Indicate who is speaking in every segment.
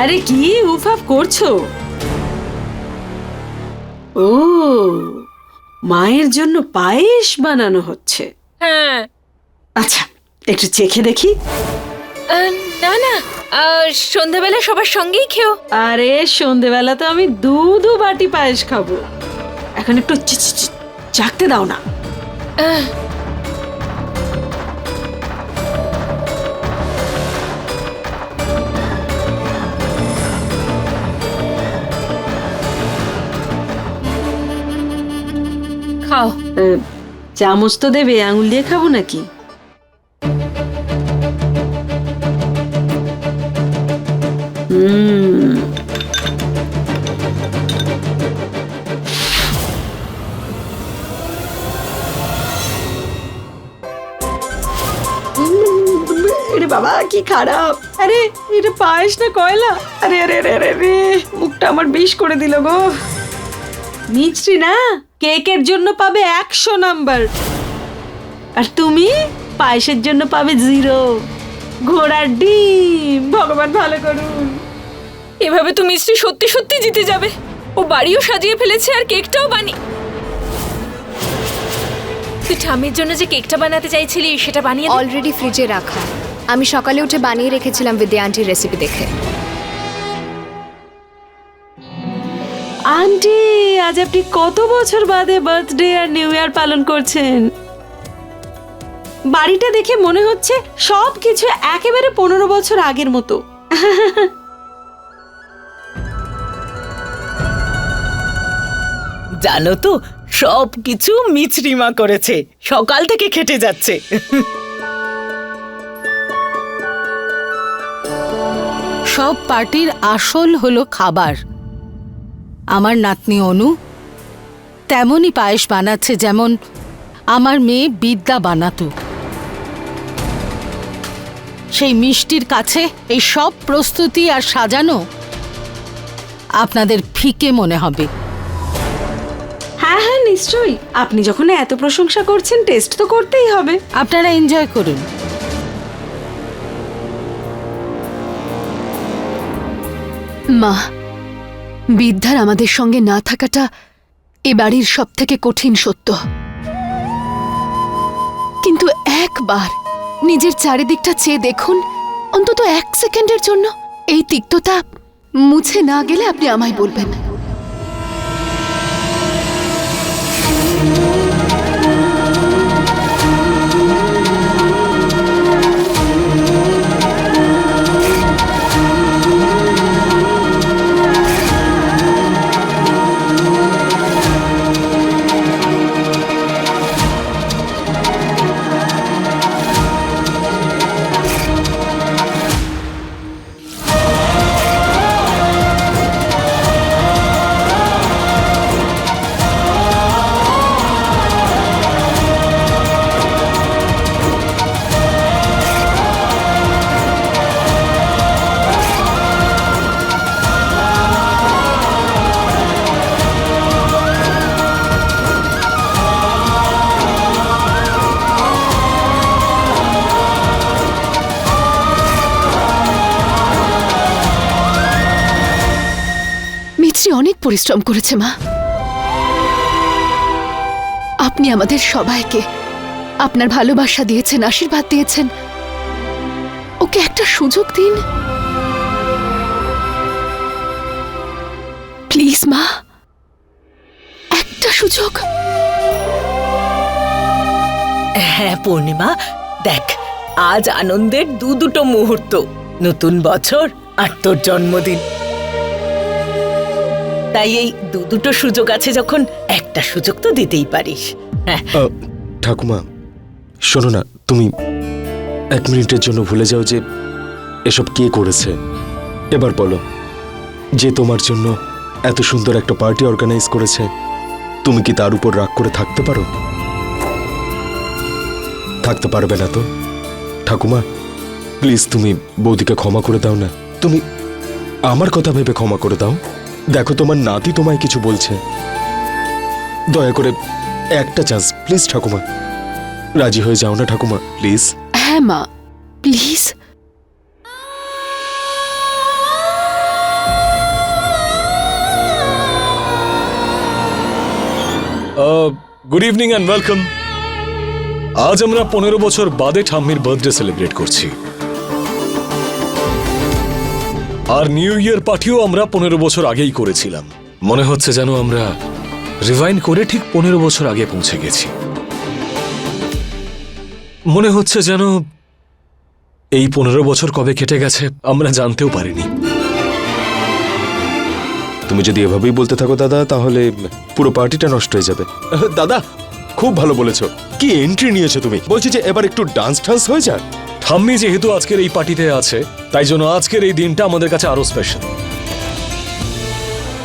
Speaker 1: আরে কি উফাফ করছো? ও, মায়ের জন্য পায়েস বানানো হচ্ছে।
Speaker 2: হ্যাঁ।
Speaker 1: আচ্ছা, একটু চেখে দেখি।
Speaker 2: না না, সন্ধ্যাবেলা সবার সঙ্গেই খেও।
Speaker 1: আরে সন্ধেবেলা তো আমি দু বাটি পায়েস খাবো। এখন একটু চাখতে দাও না।
Speaker 2: খাও।
Speaker 1: চামচ তো দেবে, আঙুল দিয়ে খাবো নাকি? আরে বাবা কি খারাপ! আরে এটা পায়েস না কয়লা? আরে আরে আরে আরে রে, মুখটা আমার বিষ করে দিল গো। মিষ্টি না, কেকের জন্য পাবে 100 নাম্বার, আর তুমি পায়েসের জন্য পাবে 0। ঘোড়ার ডিম, ভগবান ভালো করুন।
Speaker 2: এভাবে তো মিষ্টি সত্যি সত্যি জিতে যাবে। ও বাড়িও সাজিয়ে ফেলেছে আর কেকটাও তুই ঠাম্মির জন্য যে কেকটা বানাতে চাইছিলি সেটা বানিয়ে দে।
Speaker 3: অলরেডি ফ্রিজে রাখা, আমি সকালে উঠে বানিয়ে রেখেছিলাম বিদ্যা আন্টির রেসিপি দেখে।
Speaker 1: আন্টি, আজ আপনি কত বছর বাদে বার্থডে আর নিউ ইয়ার পালন করছেন? বাড়িটা দেখে মনে হচ্ছে সবকিছু একেবারে 15 বছর আগের মতো।
Speaker 4: জানো তো, সবকিছু মিছরিমা করেছে, সকাল থেকে খেটে যাচ্ছে।
Speaker 5: সব পার্টির আসল হলো খাবার। আমার নাতনি অনু তেমনই পায়েস বানাচ্ছে যেমন আমার মেয়ে বিদ্যা বানাতো। সেই মিষ্টির কাছে এই সব প্রস্তুতি আর সাজানো আপনাদের ফিকে মনে হবে।
Speaker 1: হ্যাঁ হ্যাঁ নিশ্চয়ই, আপনি যখন এত প্রশংসা করছেন টেস্ট তো করতেই হবে।
Speaker 5: আপনারা এনজয় করুন।
Speaker 6: মা, বিদ্যার আমাদের সঙ্গে না থাকাটা এ বাড়ির সব থেকে কঠিন সত্য, কিন্তু একবার নিজের চারিদিকটা চেয়ে দেখুন, অন্তত 1 সেকেন্ডের জন্য এই তিক্ততা মুছে না গেলে আপনি আমায় বলবেন। অনেক পরিশ্রম করেছে মা। আপনি আমাদের সবাইকে আপনার ভালোবাসা দিয়েছেন, আশীর্বাদ দিয়েছেন। ওকে একটা সুযোগ দিন প্লিজ মা, একটা সুযোগ।
Speaker 4: হ্যাঁ পূর্ণিমা, দেখ আজ আনন্দের দুটো মুহূর্ত, নতুন বছর আর তোর জন্মদিন। তাই এই দুটো সুযোগ আছে যখন, একটা সুযোগ তো দিতেই পারিস।
Speaker 7: ঠাকুমা শোনো না, তুমি 1 মিনিটের জন্য ভুলে যাও যে এসব কে করেছে। এবার বলো, যে তোমার জন্য এত সুন্দর একটা পার্টি অর্গানাইজ করেছে, তুমি কি তার উপর রাগ করে থাকতে পারো? থাকতে পারবে না তো? ঠাকুমা প্লিজ তুমি বৌদিকে ক্ষমা করে দাও না। তুমি আমার কথা ভেবে ক্ষমা করে দাও। দেখো তোমার নাতি তোমায় কিছু বলছে, দয়া করে একটা চান্স প্লিজ ঠাকুমা, রাজি হয়ে যাও না ঠাকুমা প্লিজ।
Speaker 6: হ্যাঁ মা, please.
Speaker 8: Good evening and welcome. আজ আমরা 15 বছর বাদে ঠাম্মির বার্থডে সেলিব্রেট করছি, আর নিউ ইয়ার পার্টিও আমরা 15 বছর আগেই করেছিলাম। মনে হচ্ছে যেন আমরা রিভাইন্ড করে ঠিক 15 বছর আগে পৌঁছে গেছি। মনে হচ্ছে যেন এই 15 বছর কবে কেটে গেছে আমরা জানতেও পারিনি।
Speaker 7: তুমি যদি এভাবেই বলতে থাকো দাদা, তাহলে পুরো পার্টিটা নষ্ট হয়ে যাবে। দাদা খুব ভালো বলেছো, কি এন্ট্রি নিয়েছো তুমি। বলছি যে এবার একটু ডান্স টান্স হয়ে যাক।
Speaker 8: ঠাম্মি যেহেতু আজকের এই পার্টিতে আছে, তাই জন্য আজকের এই দিনটা আমাদের কাছে আরো স্পেশাল।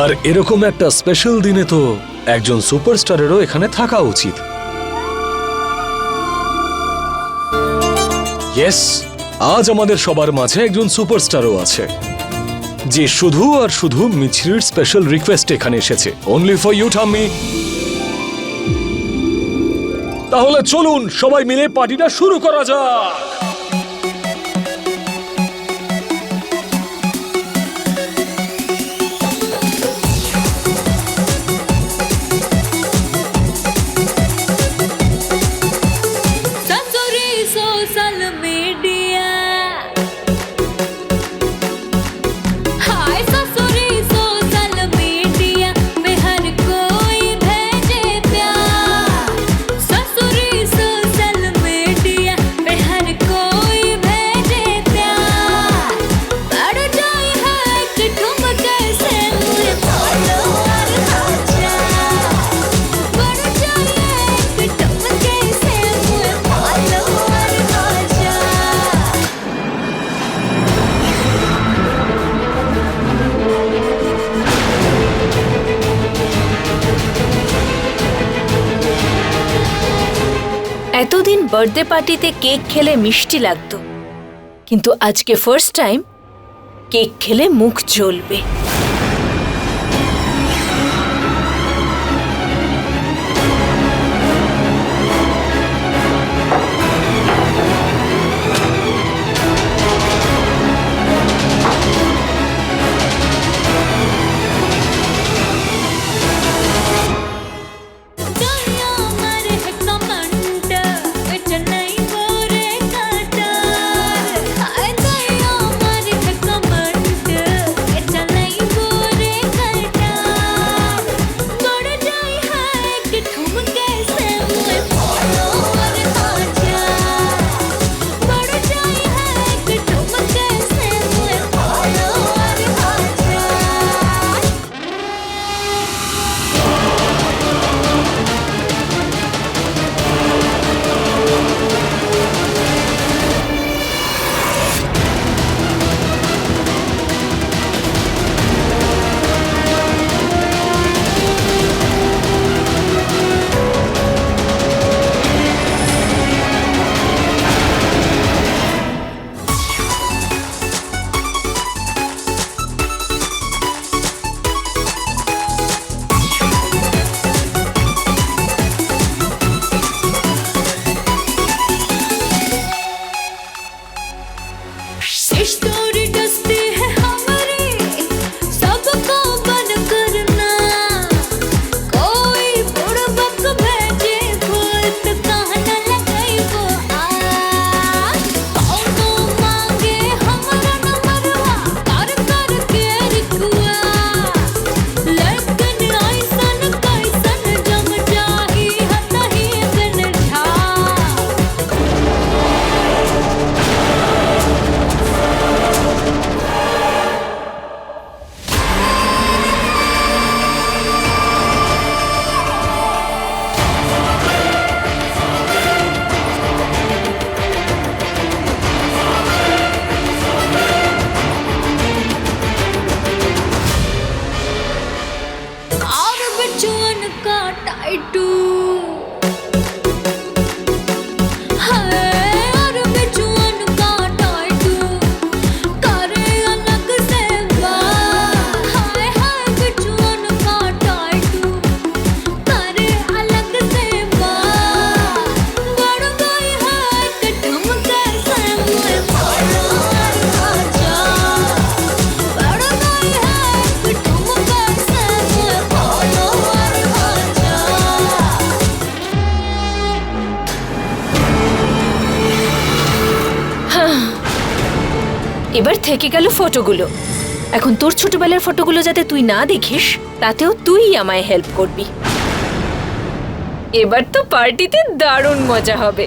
Speaker 8: আর এরকম একটা স্পেশাল দিনে তো একজন সুপারস্টারেরও এখানে থাকা উচিত। ইয়েস, আজ আমাদের সবার মাঝে একজন সুপারস্টারও আছে, যে শুধু আর শুধু মিছরির স্পেশাল রিকোয়েস্ট এখানে এসেছে। অনলি ফর ইউ ঠাম্মি। তাহলে চলুন সবাই মিলে পার্টিটা শুরু করা যাক।
Speaker 2: सोशल मीडिया हाय ससुरी सोशल मीडिया में हर कोई भेजे प्यार। ससुरी सोशल मीडिया में हर कोई भेजे प्यार। बढ़ जाए है कि ठुमके से मुझे फॉलोअर हो जा। बढ़ जाए कि ठुमके से मुझे फॉलोअर हो जा। এতদিন বার্থডে পার্টিতে কেক খেলে মিষ্টি লাগতো, কিন্তু আজকে ফার্স্ট টাইম কেক খেলে মুখ জ্বলবে। चेन्नई এবার থেকে গেল ফটোগুলো। এখন তোর ছোটবেলার ফটোগুলো যাতে তুই না দেখিস, তাতেও তুই আমায় হেল্প করবি। এবার তো পার্টিতে দারুণ মজা হবে।